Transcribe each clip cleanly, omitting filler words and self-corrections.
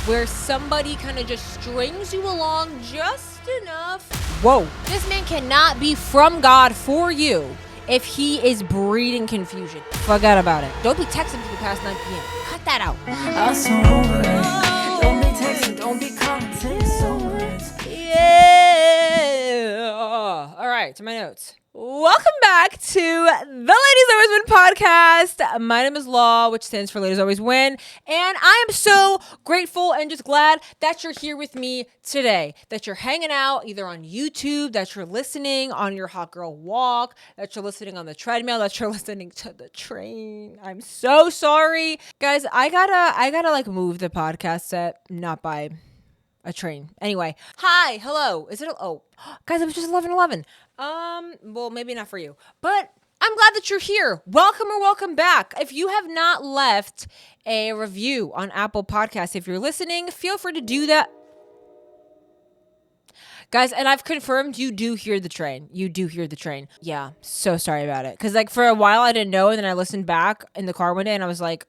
where somebody kind of just strings you along just enough. Whoa. This man cannot be from God for you if he is breeding confusion. Forget about it. Don't be texting people past 9 p.m. Cut that out. I'm so over it. Don't be texting, don't be calling, say so much. Yeah. All right, to my notes. Welcome back to the Ladies Always Win podcast. My name is Law, which stands for Ladies Always Win. And I am so grateful and just glad that you're here with me today, that you're hanging out either on YouTube, that you're listening on your hot girl walk, that you're listening on the treadmill, that you're listening to the train. I'm so sorry. Guys, I gotta like move the podcast set, not by a train. Anyway, hi, hello. Is it? Oh, guys, it was just 11:11. Well, maybe not for you, but I'm glad that you're here. Welcome or welcome back. If you have not left a review on Apple Podcasts, if you're listening, feel free to do that. Guys, and I've confirmed you do hear the train. You do hear the train. Yeah, so sorry about it. Because like for a while I didn't know, and then I listened back in the car one day and I was like,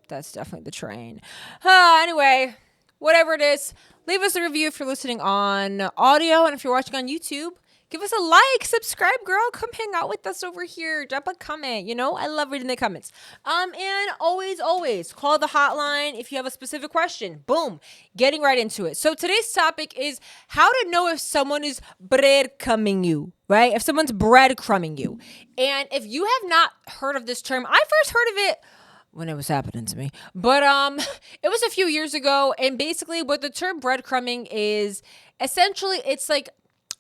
that's definitely the train. Anyway, whatever it is, leave us a review if you're listening on audio, and if you're watching on YouTube, give us a like, subscribe, girl. Come hang out with us over here. Drop a comment. You know, I love reading the comments. And always call the hotline if you have a specific question. Boom, getting right into it. So today's topic is how to know if someone is breadcrumbing you, right? If someone's breadcrumbing you. And if you have not heard of this term, I first heard of it when it was happening to me. But it was a few years ago. And basically what the term breadcrumbing is, essentially it's like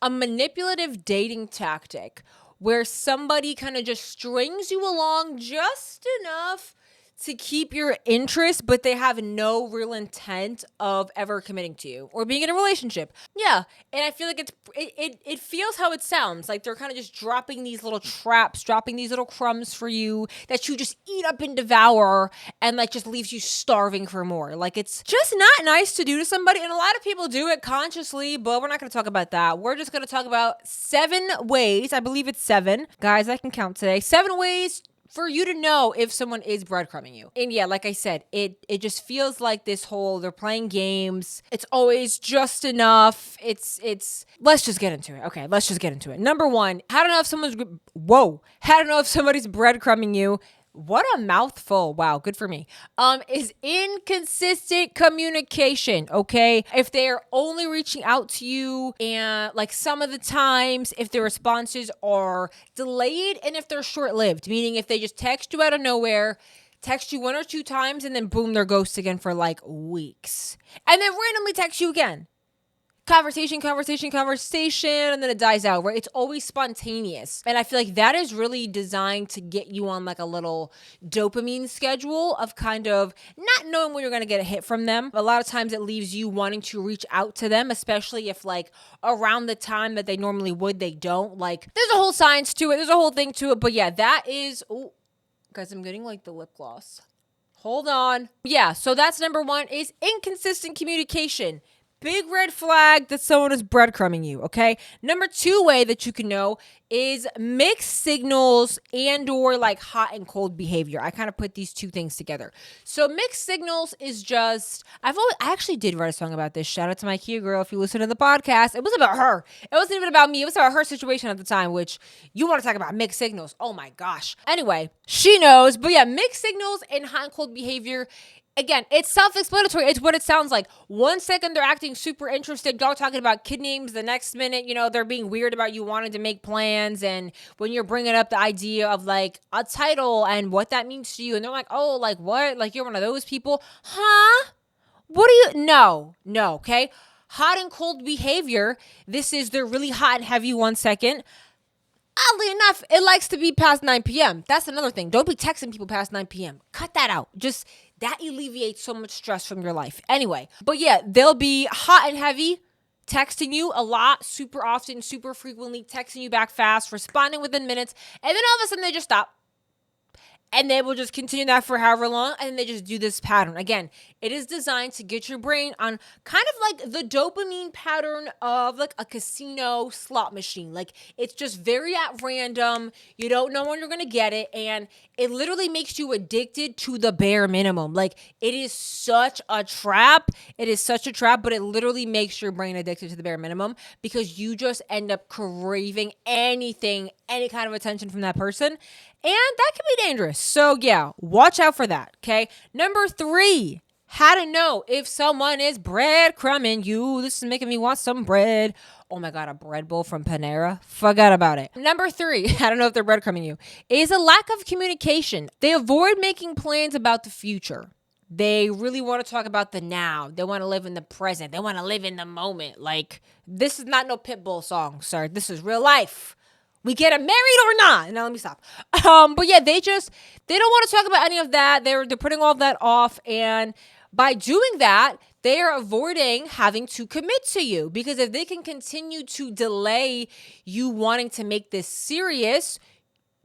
a manipulative dating tactic where somebody kind of just strings you along just enough to keep your interest, but they have no real intent of ever committing to you or being in a relationship. Yeah, and I feel like it feels how it sounds. Like they're kind of just dropping these little traps, dropping these little crumbs for you that you just eat up and devour, and like just leaves you starving for more. Like it's just not nice to do to somebody, and a lot of people do it consciously, but we're not going to talk about that. We're just going to talk about 7 ways. I believe it's 7. Guys, I can count today. 7 ways for you to know if someone is breadcrumbing you. And yeah, like I said, it just feels like this whole, they're playing games. It's always just enough. It's let's just get into it. Okay, let's just get into it. Number 1, how to know if somebody's breadcrumbing you. What a mouthful. Wow, good for me. Is inconsistent communication, okay? If they're only reaching out to you and like some of the times if their responses are delayed and if they're short-lived, meaning if they just text you out of nowhere, text you 1 or 2 times and then boom, they're ghost again for like weeks. And then randomly text you again. Conversation, and then it dies out, right? It's always spontaneous. And I feel like that is really designed to get you on like a little dopamine schedule of kind of not knowing when you're going to get a hit from them. A lot of times it leaves you wanting to reach out to them, especially if like around the time that they normally would, they don't. Like there's a whole science to it. There's a whole thing to it. But yeah, that is, oh, guys, I'm getting like the lip gloss. Hold on. Yeah, so that's number 1 is inconsistent communication. Big red flag that someone is breadcrumbing you, okay? Number 2 way that you can know is mixed signals and or like hot and cold behavior. I kind of put these 2 things together. So mixed signals is just, I actually did write a song about this. Shout out to my Kia girl if you listen to the podcast. It was about her. It wasn't even about me. It was about her situation at the time, which you want to talk about mixed signals. Oh my gosh. Anyway, she knows. But yeah, mixed signals and hot and cold behavior. Again, it's self-explanatory. It's what it sounds like. 1 second, they're acting super interested. Y'all talking about kid names. The next minute, you know, they're being weird about you wanting to make plans. And when you're bringing up the idea of like a title and what that means to you, and they're like, oh, like what? Like you're one of those people? Huh? What do you? No, okay? Hot and cold behavior. This is they're really hot and heavy 1 second. Oddly enough, it likes to be past 9 p.m. That's another thing. Don't be texting people past 9 p.m. Cut that out. Just that alleviates so much stress from your life. Anyway, but yeah, they'll be hot and heavy, texting you a lot, super often, super frequently, texting you back fast, responding within minutes, and then all of a sudden they just stop. And they will just continue that for however long, and then they just do this pattern. Again, it is designed to get your brain on kind of like the dopamine pattern of like a casino slot machine. Like, it's just very at random. You don't know when you're going to get it, and it literally makes you addicted to the bare minimum. Like, it is such a trap. It is such a trap, but it literally makes your brain addicted to the bare minimum because you just end up craving anything, any kind of attention from that person. And that can be dangerous. So yeah, watch out for that, okay? Number 3, how to know if someone is breadcrumbing you. This is making me want some bread. Oh my God, a bread bowl from Panera? Forgot about it. Number 3, I don't know if they're breadcrumbing you, is a lack of communication. They avoid making plans about the future. They really want to talk about the now. They want to live in the present. They want to live in the moment. Like, this is not no Pitbull song, sir. This is real life. We get married or not. Now let me stop. But yeah, they don't want to talk about any of that. They're putting all of that off. And by doing that, they are avoiding having to commit to you. Because if they can continue to delay you wanting to make this serious,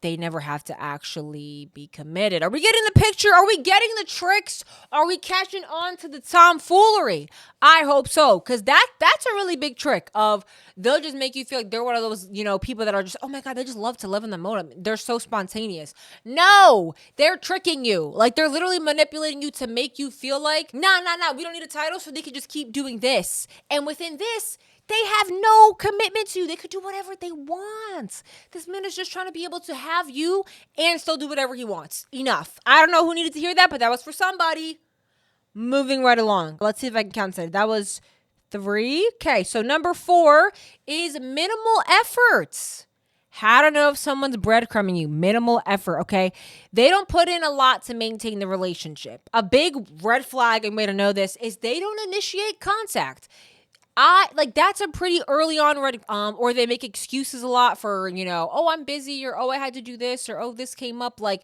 they never have to actually be committed. Are we getting the picture? Are we getting the tricks? Are we catching on to the tomfoolery? I hope so, because that's a really big trick of they'll just make you feel like they're one of those, people that are just, oh my God, they just love to live in the moment. They're so spontaneous. No, they're tricking you. Like, they're literally manipulating you to make you feel like, nah, we don't need a title, so they can just keep doing this. And within this, they have no commitment to you. They could do whatever they want. This man is just trying to be able to have you and still do whatever he wants. Enough. I don't know who needed to hear that, but that was for somebody. Moving right along. Let's see if I can count it. That was 3. Okay, so number 4 is minimal efforts. How to know if someone's breadcrumbing you. Minimal effort, okay? They don't put in a lot to maintain the relationship. A big red flag, and way to know this, is they don't initiate contact. That's a pretty early on, or they make excuses a lot for, oh, I'm busy, or oh, I had to do this, or oh, this came up. Like,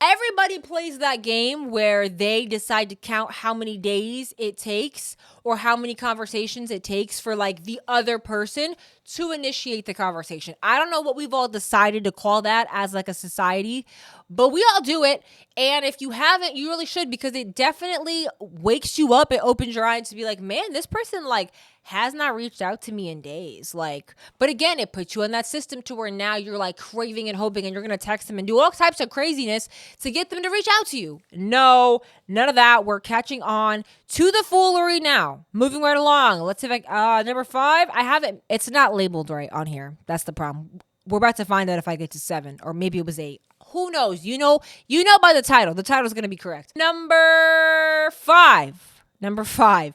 everybody plays that game where they decide to count how many days it takes or how many conversations it takes for like the other person to initiate the conversation. I don't know what we've all decided to call that as like a society, but we all do it. And if you haven't, you really should, because it definitely wakes you up. It opens your eyes to be like, man, this person like has not reached out to me in days. Like, but again, it puts you in that system to where now you're like craving and hoping, and you're going to text them and do all types of craziness to get them to reach out to you. No, none of that. We're catching on to the foolery now. Moving right along. Let's see if number 5, I haven't, it's not labeled right on here. That's the problem. We're about to find out if I get to 7, or maybe it was 8. Who knows? You know by the title. The title is going to be correct. Number 5.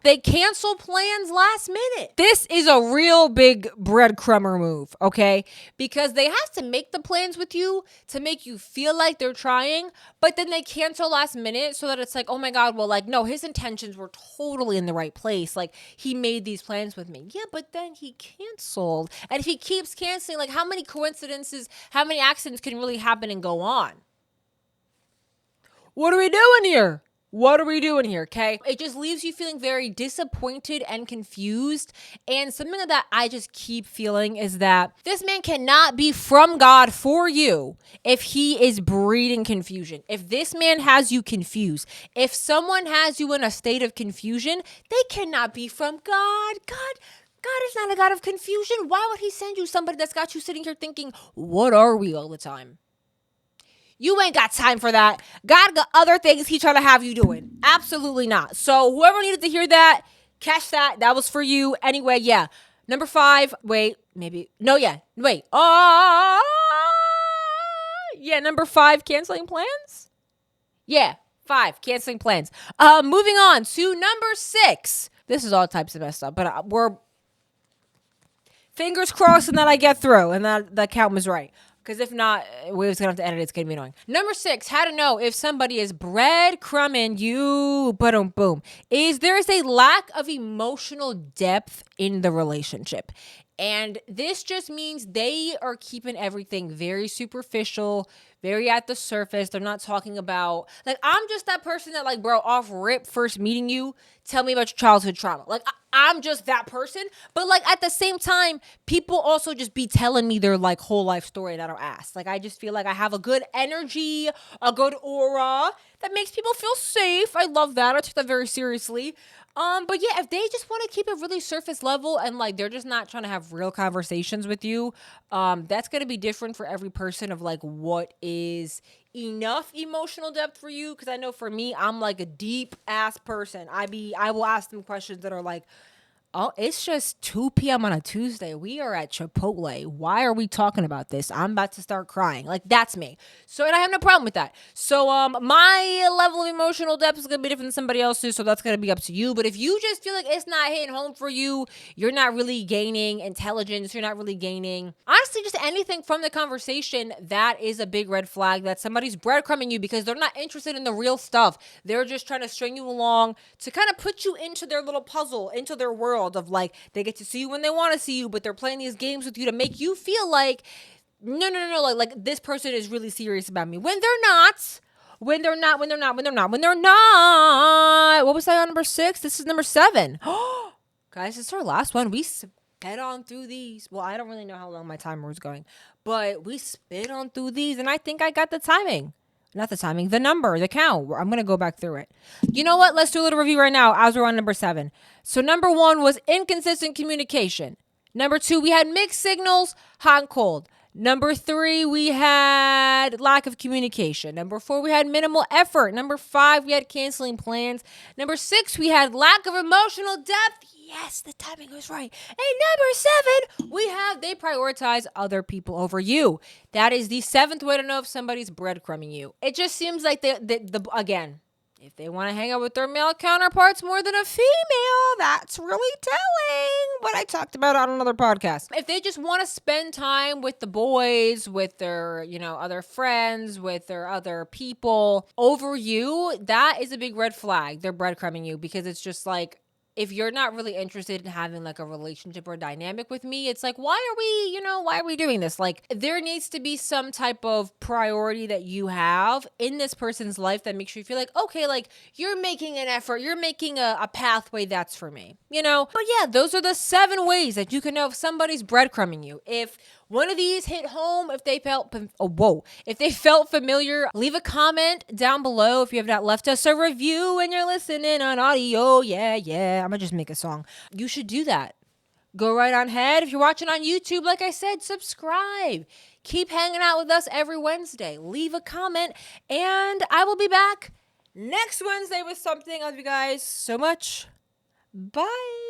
They cancel plans last minute. This is a real big breadcrumber move, okay? Because they have to make the plans with you to make you feel like they're trying, but then they cancel last minute so that it's like, oh my God, well, like, no, his intentions were totally in the right place. Like, he made these plans with me. Yeah, but then he canceled. And if he keeps canceling, like, how many coincidences, how many accidents can really happen and go on? What are we doing here? Okay? It just leaves you feeling very disappointed and confused. And something that I just keep feeling is that this man cannot be from God for you if he is breeding confusion. If this man has you confused, if someone has you in a state of confusion, they cannot be from God. God is not a God of confusion. Why would he send you somebody that's got you sitting here thinking, what are we all the time? You ain't got time for that. God got other things he trying to have you doing. Absolutely not. So whoever needed to hear that, catch that. That was for you. Anyway, yeah. Number 5. Wait, maybe. No, yeah. Wait. Yeah, number 5, canceling plans? Yeah, 5, canceling plans. Moving on to number 6. This is all types of messed up, but we're fingers crossed and that I get through and that the count was right. Because if not, we're just going to have to edit it. It's going to be annoying. Number 6, how to know if somebody is breadcrumbing you, boom, is there is a lack of emotional depth in the relationship. And this just means they are keeping everything very superficial, very at the surface. They're not talking about, like, I'm just that person that, like, bro, off rip, first meeting you, tell me about your childhood trauma. Like, I'm just that person. But like at the same time, people also just be telling me their like whole life story that I'll ask. Like I just feel like I have a good energy, a good aura that makes people feel safe. I love that. I take that very seriously. But yeah, if they just want to keep it really surface level and like they're just not trying to have real conversations with you, that's gonna be different for every person of like what is enough emotional depth for you. Cause I know for me, I'm like a deep ass person. I will ask them questions that are like, oh, it's just 2 p.m. on a Tuesday. We are at Chipotle. Why are we talking about this? I'm about to start crying. Like, that's me. So, and I have no problem with that. So, my level of emotional depth is going to be different than somebody else's. So, that's going to be up to you. But if you just feel like it's not hitting home for you, you're not really gaining intelligence. You're not really gaining, honestly, just anything from the conversation. That is a big red flag that somebody's breadcrumbing you because they're not interested in the real stuff. They're just trying to string you along to kind of put you into their little puzzle, into their world of like they get to see you when they want to see you, but they're playing these games with you to make you feel like no, like this person is really serious about me when they're not. When they're not. What was I on number 6? This is number 7. Guys, this is our last one. We sped on through these. Well, I don't really know how long my timer was going, but we sped on through these, and I think I got the timing. Not the timing, the number, the count. I'm going to go back through it. You know what? Let's do a little review right now as we're on number 7. So number 1 was inconsistent communication. Number 2, we had mixed signals, hot and cold. Number 3, we had lack of communication. Number 4, we had minimal effort. Number 5, we had canceling plans. Number 6, we had lack of emotional depth. Yes, the timing was right. And number 7, we have they prioritize other people over you. That is the 7th way to know if somebody's breadcrumbing you. It just seems like again, if they want to hang out with their male counterparts more than a female, that's really telling. But I talked about it on another podcast. If they just want to spend time with the boys, with their, other friends, with their other people over you, that is a big red flag. They're breadcrumbing you because it's just like, if you're not really interested in having like a relationship or dynamic with me, it's like, why are we doing this? Like there needs to be some type of priority that you have in this person's life that makes you feel like, okay, like you're making an effort, you're making a pathway that's for me, But yeah, those are the 7 ways that you can know if somebody's breadcrumbing you. If one of these hit home, if they felt familiar, leave a comment down below if you have not left us a review and you're listening on audio. Yeah, I'm gonna just make a song. You should do that. Go right on ahead. If you're watching on YouTube, like I said, subscribe. Keep hanging out with us every Wednesday. Leave a comment, and I will be back next Wednesday with something. I love you guys so much. Bye.